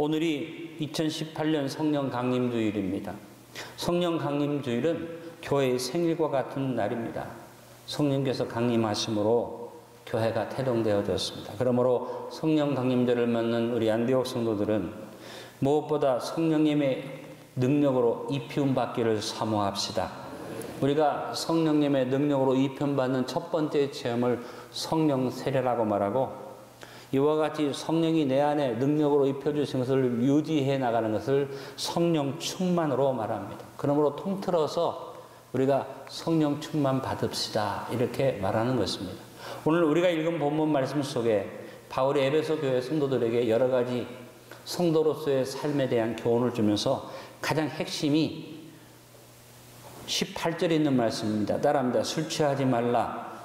오늘이 2018년 성령 강림주일입니다. 성령 강림주일은 교회의 생일과 같은 날입니다. 성령께서 강림하심으로 교회가 태동되어졌습니다. 그러므로 성령 강림절을 맞는 우리 안디옥 성도들은 무엇보다 성령님의 능력으로 입히움 받기를 사모합시다. 우리가 성령님의 능력으로 입혀받는 첫 번째 체험을 성령 세례라고 말하고, 이와 같이 성령이 내 안에 능력으로 입혀주신 것을 유지해 나가는 것을 성령 충만으로 말합니다. 그러므로 통틀어서 우리가 성령 충만 받읍시다, 이렇게 말하는 것입니다. 오늘 우리가 읽은 본문 말씀 속에 바울이 에베소 교회 성도들에게 여러 가지 성도로서의 삶에 대한 교훈을 주면서 가장 핵심이 18절에 있는 말씀입니다. 따라합니다. 술 취하지 말라.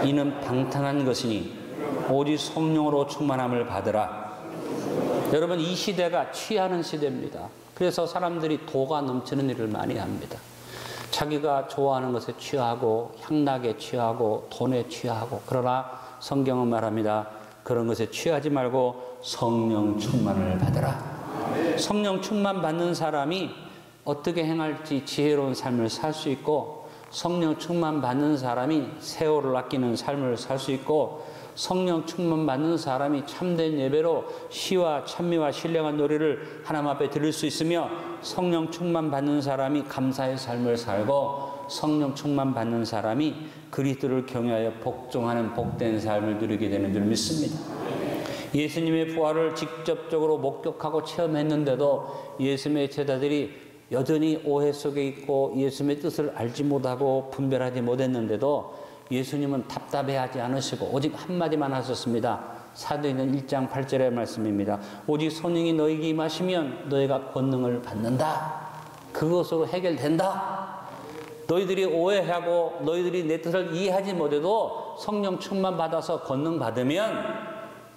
이는 방탕한 것이니 오직 성령으로 충만함을 받으라. 여러분, 이 시대가 취하는 시대입니다. 그래서 사람들이 도가 넘치는 일을 많이 합니다. 자기가 좋아하는 것에 취하고 향락에 취하고 돈에 취하고, 그러나 성경은 말합니다. 그런 것에 취하지 말고 성령 충만을 받으라. 성령 충만 받는 사람이 어떻게 행할지 지혜로운 삶을 살 수 있고, 성령 충만 받는 사람이 세월을 아끼는 삶을 살 수 있고, 성령 충만 받는 사람이 참된 예배로 시와 찬미와 신령한 노래를 하나님 앞에 드릴 수 있으며, 성령 충만 받는 사람이 감사의 삶을 살고, 성령 충만 받는 사람이 그리스도를 경외하여 복종하는 복된 삶을 누리게 되는 줄 믿습니다. 예수님의 부활을 직접적으로 목격하고 체험했는데도 예수님의 제자들이 여전히 오해 속에 있고 예수님의 뜻을 알지 못하고 분별하지 못했는데도 예수님은 답답해하지 않으시고 오직 한마디만 하셨습니다. 사도행전 1장 8절의 말씀입니다. 오직 성령이 너희에게 임하시면 너희가 권능을 받는다. 그것으로 해결된다. 너희들이 오해하고 너희들이 내 뜻을 이해하지 못해도 성령 충만 받아서 권능 받으면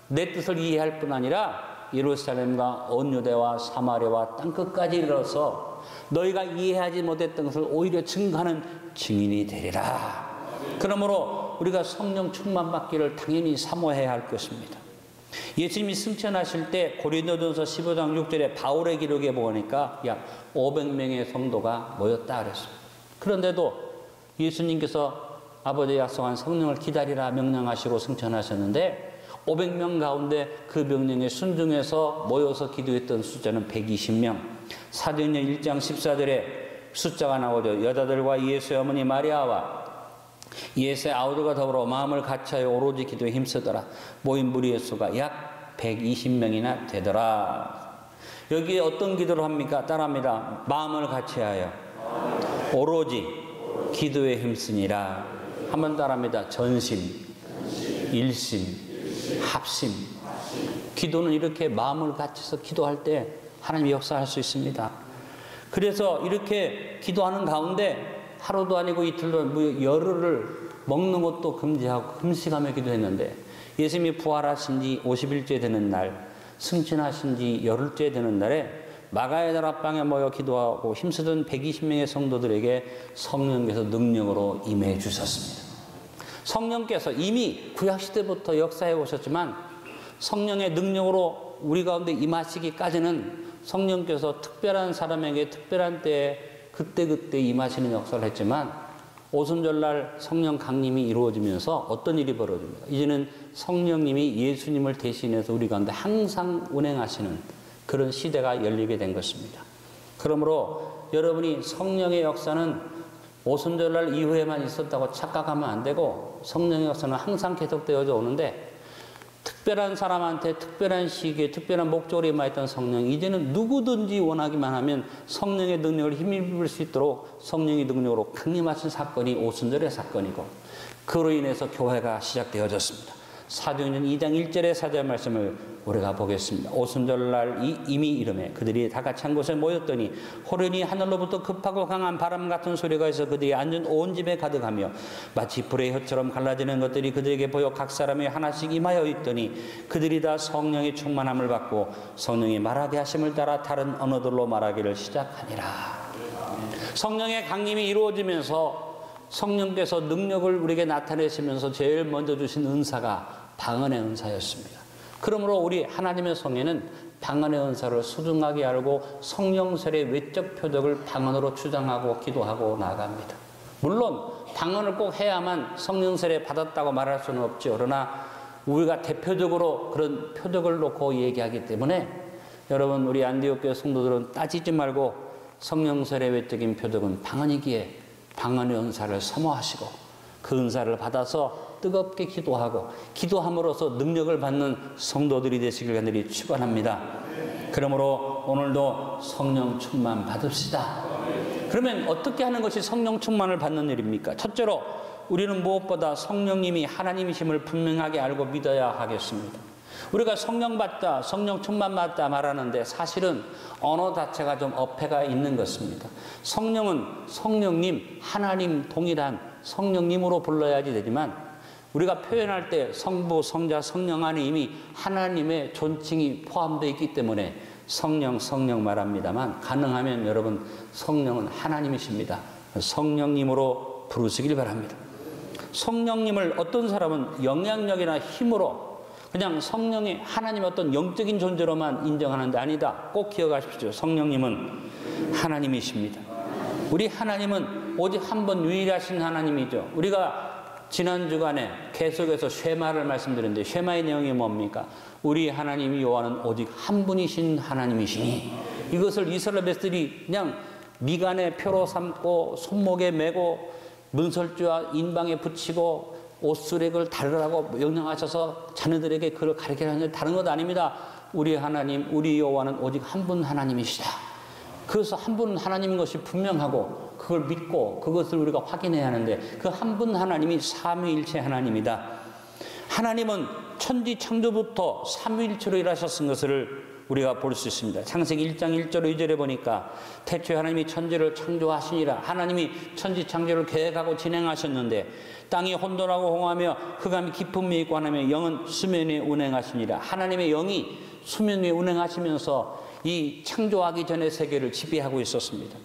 내 뜻을 이해할 뿐 아니라 예루살렘과 온 유대와 사마리아와 땅끝까지 이르러서 너희가 이해하지 못했던 것을 오히려 증거하는 증인이 되리라. 그러므로 우리가 성령 충만 받기를 당연히 사모해야 할 것입니다. 예수님이 승천하실 때 고린도전서 15장 6절에 바울의 기록에 보니까 약 500명의 성도가 모였다 그랬습니다. 그런데도 예수님께서 아버지의 약속한 성령을 기다리라 명령하시고 승천하셨는데 500명 가운데 그 명령에 순종해서 모여서 기도했던 숫자는 120명. 사도행전 1장 14절에 숫자가 나오죠. 여자들과 예수의 어머니 마리아와 예수의 아우들과 더불어 마음을 같이하여 오로지 기도에 힘쓰더라. 모인 무리의 수가 약 120명이나 되더라. 여기에 어떤 기도를 합니까? 따라합니다. 마음을 같이하여 오로지 기도에 힘쓰니라. 한번 따라합니다. 전심, 일심, 합심. 기도는 이렇게 마음을 같이서 기도할 때 하나님이 역사할 수 있습니다. 그래서 이렇게 기도하는 가운데 하루도 아니고 이틀도 열흘을 먹는 것도 금지하고 금식하며 기도했는데 예수님이 부활하신 지 50일째 되는 날, 승천하신 지 열흘째 되는 날에 마가의 다락방에 모여 기도하고 힘쓰던 120명의 성도들에게 성령께서 능력으로 임해 주셨습니다. 성령께서 이미 구약시대부터 역사해 오셨지만 성령의 능력으로 우리 가운데 임하시기까지는 성령께서 특별한 사람에게 특별한 때에 그때그때 임하시는 역사를 했지만 오순절날 성령 강림이 이루어지면서 어떤 일이 벌어집니까? 이제는 성령님이 예수님을 대신해서 우리 가운데 항상 운행하시는 그런 시대가 열리게 된 것입니다. 그러므로 여러분이 성령의 역사는 오순절날 이후에만 있었다고 착각하면 안 되고 성령의 역사는 항상 계속되어져 오는데 특별한 사람한테 특별한 시기에 특별한 목적으로 임하였던 성령, 이제는 누구든지 원하기만 하면 성령의 능력을 힘입을 수 있도록 성령의 능력으로 강림하신 사건이 오순절의 사건이고 그로 인해서 교회가 시작되어졌습니다. 사도행전 2장 1절의 사도의 말씀을 우리가 보겠습니다. 오순절날 이미 이름에 그들이 다 같이 한 곳에 모였더니 호련히 하늘로부터 급하고 강한 바람 같은 소리가 있어 그들이 앉은 온 집에 가득하며 마치 불의 혀처럼 갈라지는 것들이 그들에게 보여 각 사람이 하나씩 임하여 있더니 그들이 다 성령의 충만함을 받고 성령이 말하게 하심을 따라 다른 언어들로 말하기를 시작하니라. 성령의 강림이 이루어지면서 성령께서 능력을 우리에게 나타내시면서 제일 먼저 주신 은사가 방언의 은사였습니다. 그러므로 우리 하나님의 성에는 방언의 은사를 소중하게 알고 성령설의 외적 표적을 방언으로 주장하고 기도하고 나아갑니다. 물론 방언을 꼭 해야만 성령설에 받았다고 말할 수는 없죠. 그러나 우리가 대표적으로 그런 표적을 놓고 얘기하기 때문에 여러분, 우리 안디옥 교회 성도들은 따지지 말고 성령설의 외적인 표적은 방언이기에 방언의 은사를 사모하시고 그 은사를 받아서 뜨겁게 기도하고 기도함으로써 능력을 받는 성도들이 되시길 간절히 축원합니다. 그러므로 오늘도 성령 충만 받읍시다. 그러면 어떻게 하는 것이 성령 충만을 받는 일입니까? 첫째로 우리는 무엇보다 성령님이 하나님이심을 분명하게 알고 믿어야 하겠습니다. 우리가 성령 받다, 성령 충만 받다 말하는데 사실은 언어 자체가 좀 어폐가 있는 것입니다. 성령은 성령님, 하나님 동일한 성령님으로 불러야지 되지만 우리가 표현할 때 성부, 성자, 성령 안에 이미 하나님의 존칭이 포함되어 있기 때문에 성령, 성령 말합니다만 가능하면 여러분 성령은 하나님이십니다. 성령님으로 부르시길 바랍니다. 성령님을 어떤 사람은 영향력이나 힘으로 그냥 성령의 하나님 어떤 영적인 존재로만 인정하는데 아니다. 꼭 기억하십시오. 성령님은 하나님이십니다. 우리 하나님은 오직 한 번 유일하신 하나님이죠. 우리가 지난 주간에 계속해서 쉐마를 말씀드렸는데 쉐마의 내용이 뭡니까? 우리 하나님 여호와는 오직 한 분이신 하나님이시니 이것을 이스라엘 백성들이 그냥 미간에 표로 삼고 손목에 메고 문설주와 인방에 붙이고 옷수레를 달으라고 명령하셔서 자녀들에게 그걸 가르치는 다른 것 아닙니다. 우리 하나님, 우리 여호와는 오직 한 분 하나님이시다. 그래서 한 분 하나님인 것이 분명하고 그걸 믿고 그것을 우리가 확인해야 하는데 그 한 분 하나님이 삼위일체 하나님이다. 하나님은 천지 창조부터 삼위일체로 일하셨은 것을 우리가 볼 수 있습니다. 창세기 1장 1절 2절에 보니까 태초에 하나님이 천지를 창조하시니라. 하나님이 천지 창조를 계획하고 진행하셨는데 땅이 혼돈하고 홍하며 흑암이 깊음이 있고 하나님의 영은 수면 위에 운행하시니라. 하나님의 영이 수면 위에 운행하시면서 이 창조하기 전의 세계를 지배하고 있었습니다.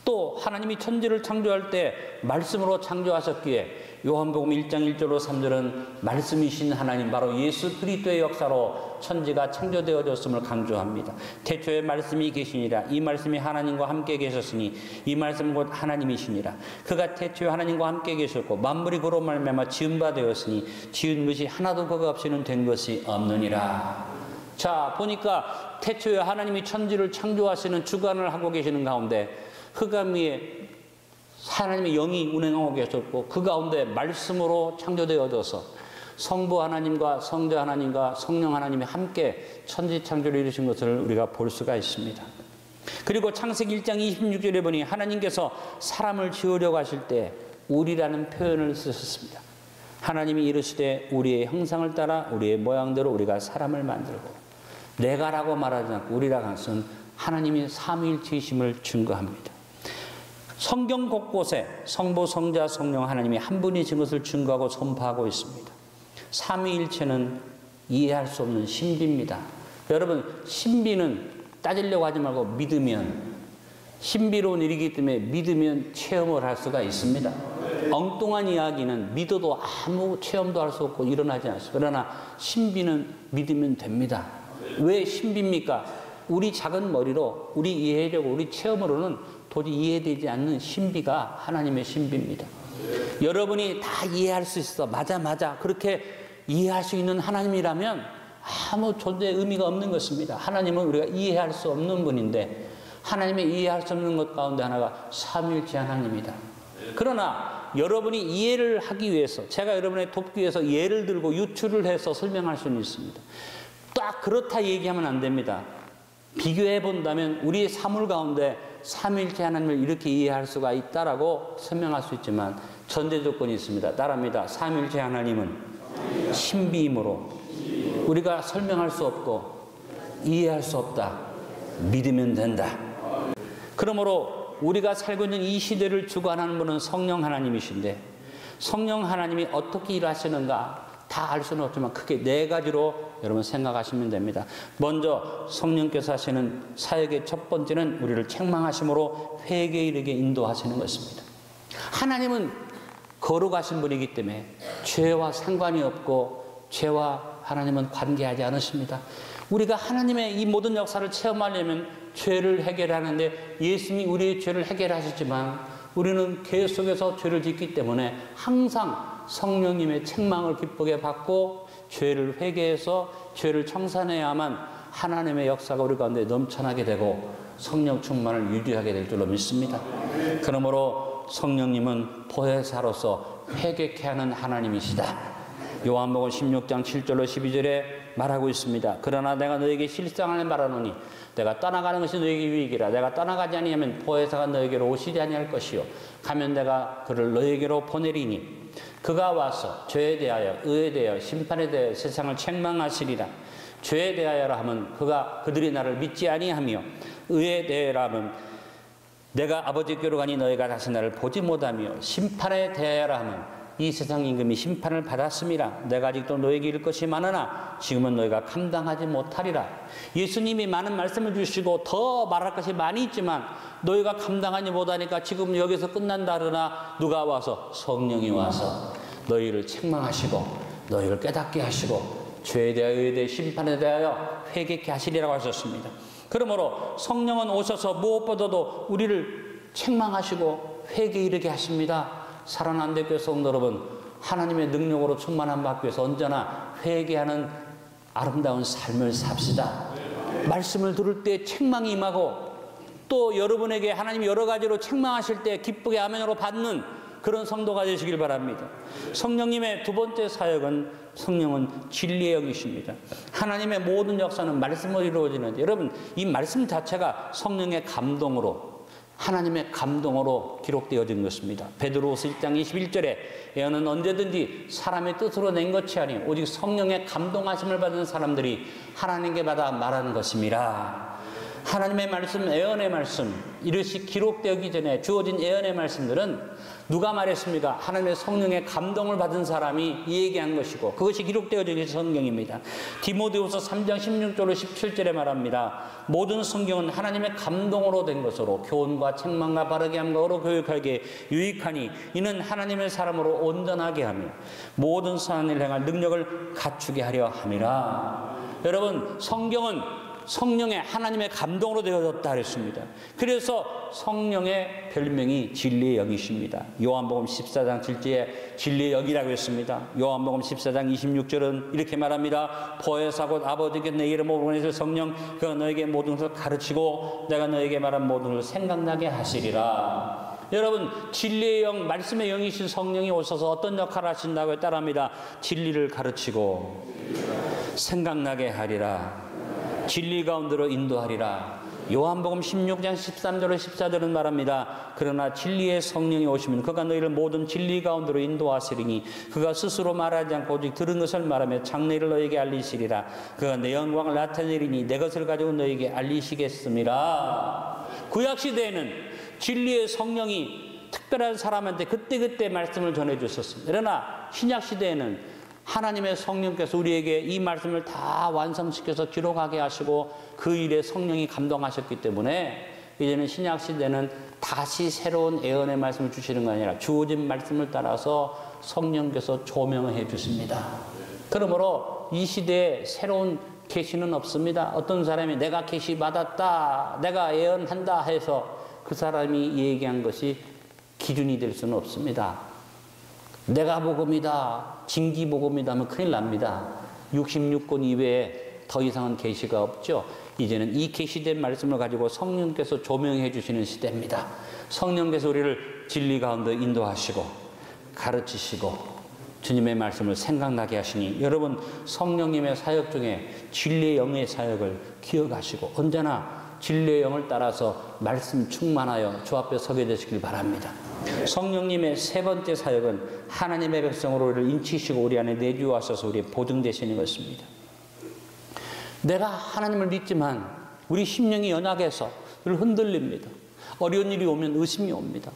또 하나님이 천지를 창조할 때 말씀으로 창조하셨기에 요한복음 1장 1절로 3절은 말씀이신 하나님 바로 예수 그리스도의 역사로 천지가 창조되어졌음을 강조합니다. 태초에 말씀이 계시니라. 이 말씀이 하나님과 함께 계셨으니 이 말씀은 곧 하나님이시니라. 그가 태초에 하나님과 함께 계셨고 만물이 그로 말미암아 지은 바 되었으니 지은 것이 하나도 그가 없이는 된 것이 없느니라. 자, 보니까 태초에 하나님이 천지를 창조하시는 주관을 하고 계시는 가운데 흑암 위에 하나님의 영이 운행하고 계셨고 그 가운데 말씀으로 창조되어져서 성부 하나님과 성자 하나님과 성령 하나님이 함께 천지 창조를 이루신 것을 우리가 볼 수가 있습니다. 그리고 창세기 1장 26절에 보니 하나님께서 사람을 지으려고 하실 때 우리라는 표현을 쓰셨습니다. 하나님이 이르시되 우리의 형상을 따라 우리의 모양대로 우리가 사람을 만들고 내가라고 말하지 않고 우리라고 하는 것은 하나님이 삼위일체이심을 증거합니다. 성경 곳곳에 성부, 성자, 성령 하나님이 한 분이신 것을 증거하고 선포하고 있습니다. 삼위일체는 이해할 수 없는 신비입니다. 여러분, 신비는 따지려고 하지 말고 믿으면 신비로운 일이기 때문에 믿으면 체험을 할 수가 있습니다. 엉뚱한 이야기는 믿어도 아무 체험도 할 수 없고 일어나지 않습니다. 그러나 신비는 믿으면 됩니다. 왜 신비입니까? 우리 작은 머리로 우리 이해력으로 우리 체험으로는 도저히 이해되지 않는 신비가 하나님의 신비입니다. 여러분이 다 이해할 수 있어. 맞아. 그렇게 이해할 수 있는 하나님이라면 아무 존재의 의미가 없는 것입니다. 하나님은 우리가 이해할 수 없는 분인데 하나님의 이해할 수 없는 것 가운데 하나가 삼위일체 하나님이다. 그러나 여러분이 이해를 하기 위해서 제가 여러분의 돕기 위해서 예를 들고 유추를 해서 설명할 수는 있습니다. 딱 그렇다 얘기하면 안 됩니다. 비교해 본다면 우리의 사물 가운데 삼위일체 하나님을 이렇게 이해할 수가 있다라고 설명할 수 있지만 전제 조건이 있습니다. 따라합니다. 삼위일체 하나님은 신비이므로 우리가 설명할 수 없고 이해할 수 없다. 믿으면 된다. 그러므로 우리가 살고 있는 이 시대를 주관하는 분은 성령 하나님이신데 성령 하나님이 어떻게 일하시는가 다 알 수는 없지만 크게 네 가지로 여러분 생각하시면 됩니다. 먼저 성령께서 하시는 사역의 첫 번째는 우리를 책망하심으로 회개에 이르게 인도하시는 것입니다. 하나님은 거룩하신 분이기 때문에 죄와 상관이 없고 죄와 하나님은 관계하지 않으십니다. 우리가 하나님의 이 모든 역사를 체험하려면 죄를 해결하는데 예수님이 우리의 죄를 해결하셨지만 우리는 계속해서 죄를 짓기 때문에 항상 성령님의 책망을 기쁘게 받고 죄를 회개해서 죄를 청산해야만 하나님의 역사가 우리 가운데 넘쳐나게 되고 성령 충만을 유지하게 될 줄로 믿습니다. 그러므로 성령님은 보혜사로서 회개케 하는 하나님이시다. 요한복음 16장 7절로 12절에 말하고 있습니다. 그러나 내가 너에게 실상을 말하노니 내가 떠나가는 것이 너에게 유익이라. 내가 떠나가지 아니하면 보혜사가 너에게로 오시지 아니할 것이요 가면 내가 그를 너에게로 보내리니 그가 와서 죄에 대하여 의에 대하여 심판에 대하여 세상을 책망하시리라. 죄에 대하여라 하면 그들이 나를 믿지 아니하며 의에 대하여라 하면 내가 아버지께로 가니 너희가 다시 나를 보지 못하며 심판에 대하여라 하면 이 세상 임금이 심판을 받았음이라. 내가 아직도 너에게 이를 것이 많으나 지금은 너희가 감당하지 못하리라. 예수님이 많은 말씀을 주시고 더 말할 것이 많이 있지만 너희가 감당하지 못하니까 지금 여기서 끝난다 그러나 누가 와서 성령이 와서 너희를 책망하시고 너희를 깨닫게 하시고 죄에 대하여 의에 대하여 심판에 대하여 회개케 하시리라고 하셨습니다. 그러므로 성령은 오셔서 무엇보다도 우리를 책망하시고 회개에 이르게 하십니다. 사랑하는 대교회 성도 여러분, 하나님의 능력으로 충만함 받기 위해서 언제나 회개하는 아름다운 삶을 삽시다. 말씀을 들을 때 책망이 임하고 또 여러분에게 하나님이 여러 가지로 책망하실 때 기쁘게 아멘으로 받는 그런 성도가 되시길 바랍니다. 성령님의 두 번째 사역은 성령은 진리의 영이십니다. 하나님의 모든 역사는 말씀으로 이루어지는데 여러분 이 말씀 자체가 성령의 감동으로 하나님의 감동으로 기록되어진 것입니다. 베드로후서 1장 21절에 예언은 언제든지 사람의 뜻으로 낸 것이 아니 오직 성령의 감동하심을 받은 사람들이 하나님께 받아 말하는 것입니다. 하나님의 말씀, 예언의 말씀 이것이 기록되기 전에 주어진 예언의 말씀들은 누가 말했습니까? 하나님의 성령의 감동을 받은 사람이 얘기한 것이고 그것이 기록되어져 있는 성경입니다. 디모데후서 3장 16절로 17절에 말합니다. 모든 성경은 하나님의 감동으로 된 것으로 교훈과 책망과 바르게 함과 어로 교육하기에 유익하니 이는 하나님의 사람으로 온전하게 하며 모든 선한 일을 행할 능력을 갖추게 하려 함이라. 여러분 성경은 성령의 하나님의 감동으로 되어졌다 그랬습니다. 그래서 성령의 별명이 진리의 영이십니다. 요한복음 14장 7절에 진리의 영이라고 했습니다. 요한복음 14장 26절은 이렇게 말합니다. 보혜사 곧 아버지께 내 이름으로 보내실 성령 그가 너에게 모든 것을 가르치고 내가 너에게 말한 모든 것을 생각나게 하시리라. 여러분 진리의 영, 말씀의 영이신 성령이 오셔서 어떤 역할을 하신다고 따라합니다. 진리를 가르치고 생각나게 하리라. 진리 가운데로 인도하리라. 요한복음 16장 13절로 14절은 말합니다. 그러나 진리의 성령이 오시면 그가 너희를 모든 진리 가운데로 인도하시리니 그가 스스로 말하지 않고 오직 들은 것을 말하며 장래를 너희에게 알리시리라. 그가 내 영광을 나타내리니 내 것을 가지고 너희에게 알리시겠음이라. 구약시대에는 진리의 성령이 특별한 사람한테 그때그때 말씀을 전해주셨습니다. 그러나 신약시대에는 하나님의 성령께서 우리에게 이 말씀을 다 완성시켜서 기록하게 하시고 그 일에 성령이 감동하셨기 때문에 이제는 신약시대는 다시 새로운 예언의 말씀을 주시는 거 아니라 주어진 말씀을 따라서 성령께서 조명을 해 주십니다. 그러므로 이 시대에 새로운 계시는 없습니다. 어떤 사람이 내가 계시 받았다, 내가 예언한다 해서 그 사람이 얘기한 것이 기준이 될 수는 없습니다. 내가 복음이다, 진기 복음이다 하면 큰일 납니다. 66권 이외에 더 이상은 계시가 없죠. 이제는 이 계시된 말씀을 가지고 성령께서 조명해 주시는 시대입니다. 성령께서 우리를 진리 가운데 인도하시고 가르치시고 주님의 말씀을 생각나게 하시니 여러분 성령님의 사역 중에 진리의 영의 사역을 기억하시고 언제나 진리의 영을 따라서 말씀 충만하여 주 앞에 서게 되시길 바랍니다. 성령님의 세 번째 사역은 하나님의 백성으로 우리를 인치시고 우리 안에 내주하셔서 우리의 보증 되시는 것입니다. 내가 하나님을 믿지만 우리 심령이 연약해서 늘 흔들립니다. 어려운 일이 오면 의심이 옵니다.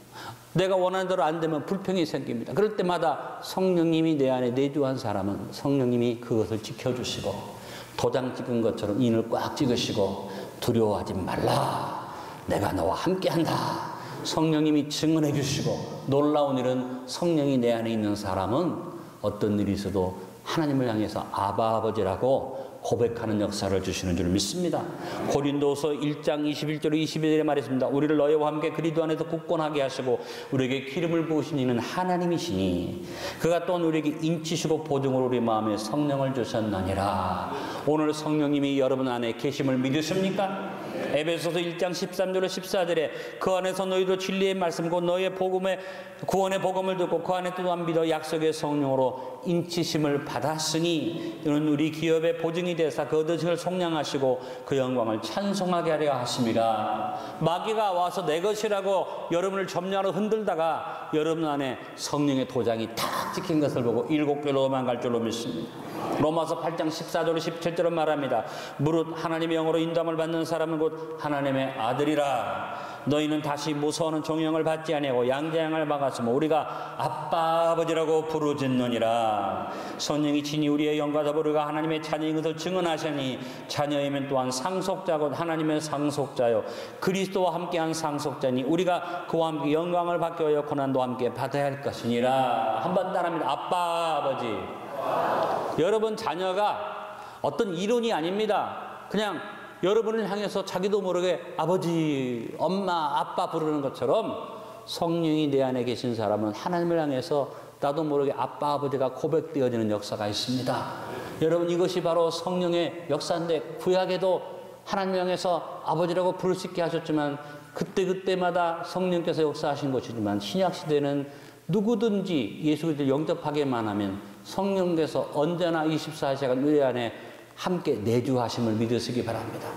내가 원하는 대로 안 되면 불평이 생깁니다. 그럴 때마다 성령님이 내 안에 내주한 사람은 성령님이 그것을 지켜주시고 도장 찍은 것처럼 인을 꽉 찍으시고 두려워하지 말라. 내가 너와 함께한다. 성령님이 증언해 주시고 놀라운 일은 성령이 내 안에 있는 사람은 어떤 일이 있어도 하나님을 향해서 아바 아버지라고 고백하는 역사를 주시는 줄 믿습니다. 고린도서 1장 21절 22절에 말했습니다. 우리를 너희와 함께 그리스도 안에서 굳건하게 하시고 우리에게 기름을 부으신 이는 하나님이시니 그가 또한 우리에게 인치시고 보증으로 우리 마음에 성령을 주셨느니라. 오늘 성령님이 여러분 안에 계심을 믿으십니까? 에베소서 1장 13절로 14절에 그 안에서 너희도 진리의 말씀 곧 너희의 복음의 구원의 복음을 듣고 그 안에 또한 믿어 약속의 성령으로 인치심을 받았으니 이는 우리 기업의 보증이 되사 그 얻으심을 속량하시고 그 영광을 찬송하게 하려 하심이라. 마귀가 와서 내 것이라고 여러분을 점령하러 흔들다가 여러분 안에 성령의 도장이 탁 찍힌 것을 보고 7개로 도망갈 줄로 믿습니다. 로마서 8장 14절로 17절은 말합니다. 무릇 하나님의 영으로 인도함을 받는 사람은 곧 하나님의 아들이라. 너희는 다시 무서워하는 종영을 받지 아니하고 양자양을 막았으며 우리가 아빠 아버지라고 부르짖느니라. 성령이 친히 우리의 영과 더불어 우리가 하나님의 자녀인 것을 증언하시니 자녀이면 또한 상속자고 하나님의 상속자요 그리스도와 함께한 상속자니 우리가 그와 함께 영광을 받게 하여 고난도 함께 받아야 할 것이니라. 한번 따라합니다. 아빠 아버지. 여러분 자녀가 어떤 이론이 아닙니다. 그냥 여러분을 향해서 자기도 모르게 아버지, 엄마, 아빠 부르는 것처럼 성령이 내 안에 계신 사람은 하나님을 향해서 나도 모르게 아빠, 아버지가 고백되어지는 역사가 있습니다. 여러분 이것이 바로 성령의 역사인데 구약에도 하나님을 향해서 아버지라고 부를 수 있게 하셨지만 그때그때마다 성령께서 역사하신 것이지만 신약시대는 누구든지 예수 그리스도를 영접하기만 하면 성령께서 언제나 24시간 우리 안에 함께 내주하심을 믿으시기 바랍니다.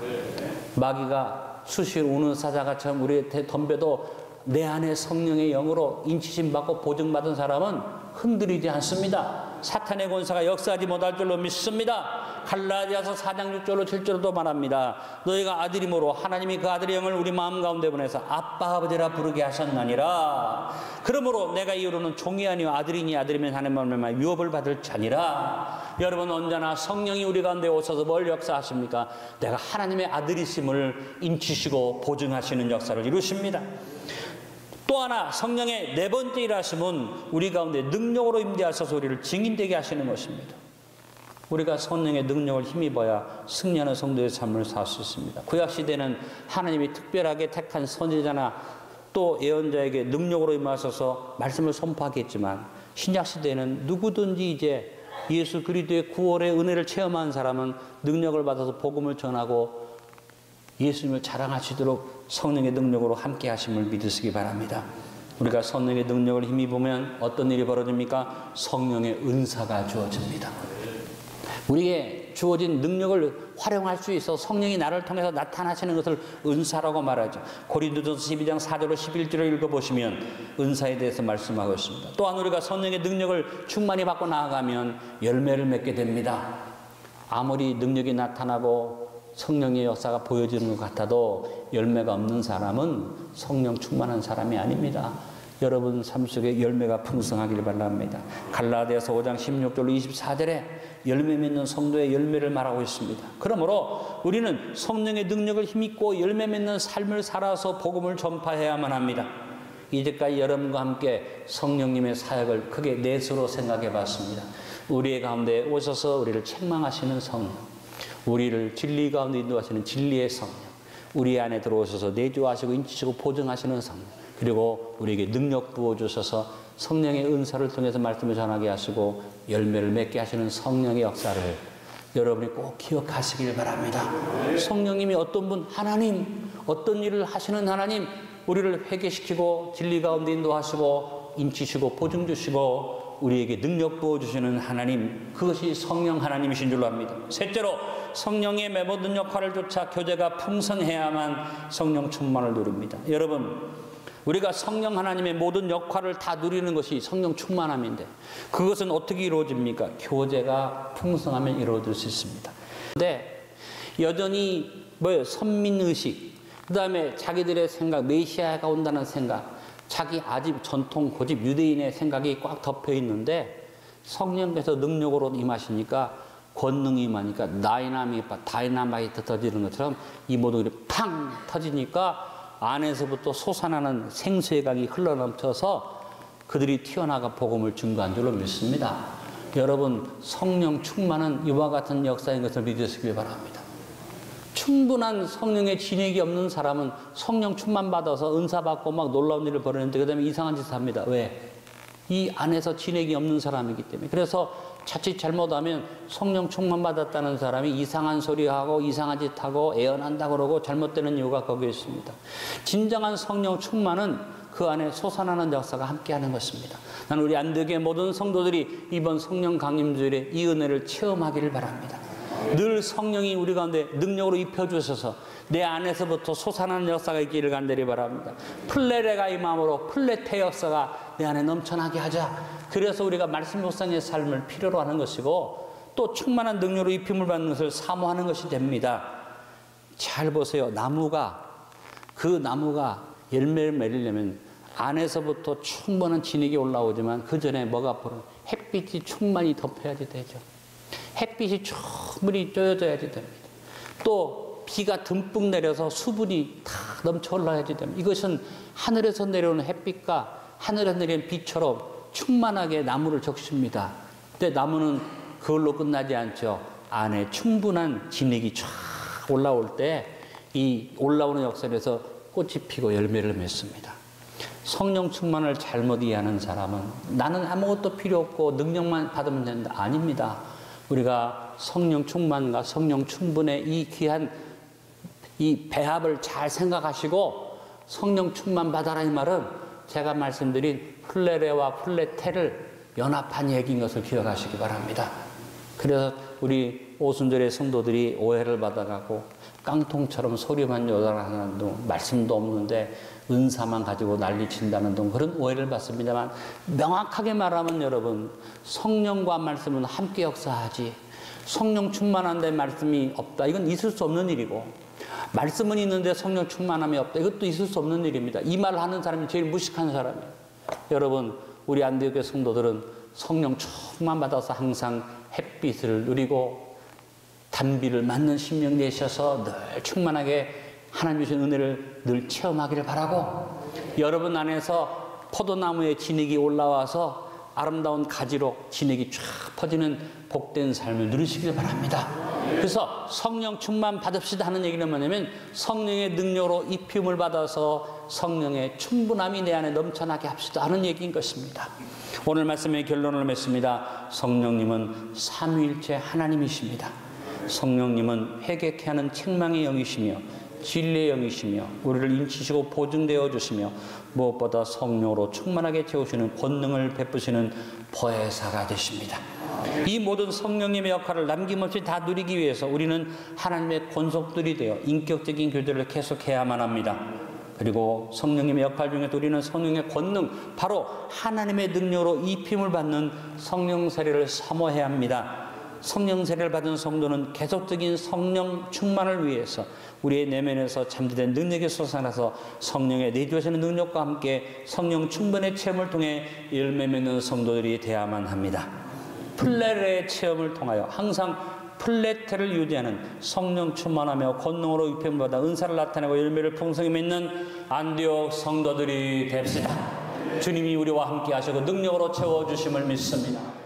마귀가 수시로 우는 사자가처럼 우리의 덤벼도 내 안에 성령의 영으로 인치심 받고 보증받은 사람은 흔들리지 않습니다. 사탄의 권세가 역사하지 못할 줄로 믿습니다. 갈라디아서 4장 6절로 7절도 말합니다. 너희가 아들이므로 하나님이 그 아들의 영을 우리 마음 가운데 보내서 아빠 아버지라 부르게 하셨나니라. 그러므로 내가 이후로는 종이 아니요 아들이니 아들이면 하나님의 유업을 받을 자니라. 여러분 언제나 성령이 우리 가운데 오셔서 뭘 역사하십니까? 내가 하나님의 아들이심을 인치시고 보증하시는 역사를 이루십니다. 또 하나 성령의 네 번째 일하심은 우리 가운데 능력으로 임재하셔서 우리를 증인되게 하시는 것입니다. 우리가 성령의 능력을 힘입어야 승리하는 성도의 삶을 살 수 있습니다. 구약시대는 하나님이 특별하게 택한 선지자나 또 예언자에게 능력으로 임하셔서 말씀을 선포하게 했지만 신약시대는 누구든지 이제 예수 그리스도의 구원의 은혜를 체험한 사람은 능력을 받아서 복음을 전하고 예수님을 자랑하시도록 성령의 능력으로 함께 하심을 믿으시기 바랍니다. 우리가 성령의 능력을 힘입으면 어떤 일이 벌어집니까? 성령의 은사가 주어집니다. 우리에게 주어진 능력을 활용할 수 있어 성령이 나를 통해서 나타나시는 것을 은사라고 말하죠. 고린도전서 12장 4절로 11절을 읽어보시면 은사에 대해서 말씀하고 있습니다. 또한 우리가 성령의 능력을 충만히 받고 나아가면 열매를 맺게 됩니다. 아무리 능력이 나타나고 성령의 역사가 보여지는 것 같아도 열매가 없는 사람은 성령 충만한 사람이 아닙니다. 여러분 삶 속에 열매가 풍성하길 바랍니다. 갈라디아서 5장 16절로 24절에 열매 맺는 성도의 열매를 말하고 있습니다. 그러므로 우리는 성령의 능력을 힘입고 열매 맺는 삶을 살아서 복음을 전파해야만 합니다. 이제까지 여러분과 함께 성령님의 사역을 크게 넷으로 생각해 봤습니다. 우리의 가운데 오셔서 우리를 책망하시는 성령, 우리를 진리 가운데 인도하시는 진리의 성령, 우리 안에 들어오셔서 내주하시고 인치시고 보증하시는 성령, 그리고 우리에게 능력 부어주셔서 성령의 은사를 통해서 말씀을 전하게 하시고 열매를 맺게 하시는 성령의 역사를 여러분이 꼭 기억하시길 바랍니다. 성령님이 어떤 분, 하나님, 어떤 일을 하시는 하나님, 우리를 회개시키고 진리 가운데 인도하시고 인치시고 보증 주시고 우리에게 능력 부어주시는 하나님, 그것이 성령 하나님이신 줄로 압니다. 셋째로 성령의 모든 역할을 조차 교제가 풍성해야만 성령 충만을 누립니다. 여러분, 우리가 성령 하나님의 모든 역할을 다 누리는 것이 성령 충만함인데 그것은 어떻게 이루어집니까? 교제가 풍성하면 이루어질 수 있습니다. 그런데 여전히 선민의식, 그 다음에 자기들의 생각, 메시아가 온다는 생각, 자기 아집, 전통, 고집, 유대인의 생각이 꽉 덮여 있는데 성령께서 능력으로 임하시니까 권능이 임하니까 다이나마이트 터지는 것처럼 이 모든 일이 팡 터지니까 안에서부터 솟아나는 생수의 강이 흘러넘쳐서 그들이 튀어나가 복음을 증거한 줄로 믿습니다. 여러분 성령 충만은 이와 같은 역사인 것을 믿으시길 바랍니다. 충분한 성령의 진액이 없는 사람은 성령 충만 받아서 은사 받고 막 놀라운 일을 벌이는데 그 다음에 이상한 짓을 합니다. 왜? 이 안에서 진액이 없는 사람이기 때문에. 그래서 자칫 잘못하면 성령 충만 받았다는 사람이 이상한 소리하고 이상한 짓하고 애언한다 그러고 잘못되는 이유가 거기에 있습니다. 진정한 성령 충만은 그 안에 솟아나는 역사가 함께하는 것입니다. 나는 우리 안드교의 모든 성도들이 이번 성령 강림주일에 이 은혜를 체험하기를 바랍니다. 늘 성령이 우리 가운데 능력으로 입혀주셔서 내 안에서부터 솟아나는 역사가 있기를 간절히 바랍니다. 플레레가 이 마음으로 플레테 역사가 내 안에 넘쳐나게 하자. 그래서 우리가 말씀 묵상의 삶을 필요로 하는 것이고 또 충만한 능력으로 입힘을 받는 것을 사모하는 것이 됩니다. 잘 보세요. 그 나무가 열매를 맺으려면 안에서부터 충분한 진액이 올라오지만 그 전에 뭐가 보러 햇빛이 충만히 덮여야지 되죠. 햇빛이 충분히 쬐어져야지 됩니다. 또 비가 듬뿍 내려서 수분이 다 넘쳐 올라야지 됩니다. 이것은 하늘에서 내려오는 햇빛과 하늘에서 내리는 비처럼 충만하게 나무를 적십니다. 근데 나무는 그걸로 끝나지 않죠. 안에 충분한 진액이 쫙 올라올 때 이 올라오는 역설에서 꽃이 피고 열매를 맺습니다. 성령 충만을 잘못 이해하는 사람은 나는 아무것도 필요 없고 능력만 받으면 된다. 아닙니다. 우리가 성령 충만과 성령 충분의 이 귀한 이 배합을 잘 생각하시고 성령 충만 받아라 이 말은 제가 말씀드린 플레레와 플레테를 연합한 얘기인 것을 기억하시기 바랍니다. 그래서 우리 오순절의 성도들이 오해를 받아가고 깡통처럼 소리만 요란하는 둥 말씀도 없는데 은사만 가지고 난리친다는 둥 그런 오해를 받습니다만 명확하게 말하면 여러분 성령과 말씀은 함께 역사하지 성령 충만한데 말씀이 없다. 이건 있을 수 없는 일이고 말씀은 있는데 성령 충만함이 없다. 이것도 있을 수 없는 일입니다. 이 말을 하는 사람이 제일 무식한 사람이에요. 여러분 우리 안디옥교회 성도들은 성령 충만 받아서 항상 햇빛을 누리고 단비를 맞는 심령 내셔서 늘 충만하게 하나님 주신 은혜를 늘 체험하기를 바라고 여러분 안에서 포도나무의 진액이 올라와서 아름다운 가지로 진액이 쫙 퍼지는 복된 삶을 누리시길 바랍니다. 그래서 성령 충만 받읍시다 하는 얘기는 뭐냐면 성령의 능력으로 입힘을 받아서 성령의 충분함이 내 안에 넘쳐나게 합시다 하는 얘기인 것입니다. 오늘 말씀의 결론을 맺습니다. 성령님은 삼위일체 하나님이십니다. 성령님은 회개케 하는 책망의 영이시며 진리의 영이시며 우리를 인치시고 보증되어 주시며 무엇보다 성령으로 충만하게 채우시는 권능을 베푸시는 보혜사가 되십니다. 이 모든 성령님의 역할을 남김없이 다 누리기 위해서 우리는 하나님의 권속들이 되어 인격적인 교제를 계속해야만 합니다. 그리고 성령님의 역할 중에도 우리는 성령의 권능, 바로 하나님의 능력으로 입힘을 받는 성령 세례를 사모해야 합니다. 성령 세례를 받은 성도는 계속적인 성령 충만을 위해서 우리의 내면에서 잠재된 능력이 솟아나서 성령의 내주하시는 능력과 함께 성령 충분의 체험을 통해 열매 맺는 성도들이 되어야만 합니다. 플레레의 체험을 통하여 항상 플레테를 유지하는 성령 충만하며 권능으로 입힘을 받아 은사를 나타내고 열매를 풍성히 맺는 안디옥 성도들이 됩시다. 주님이 우리와 함께 하시고 능력으로 채워주심을 믿습니다.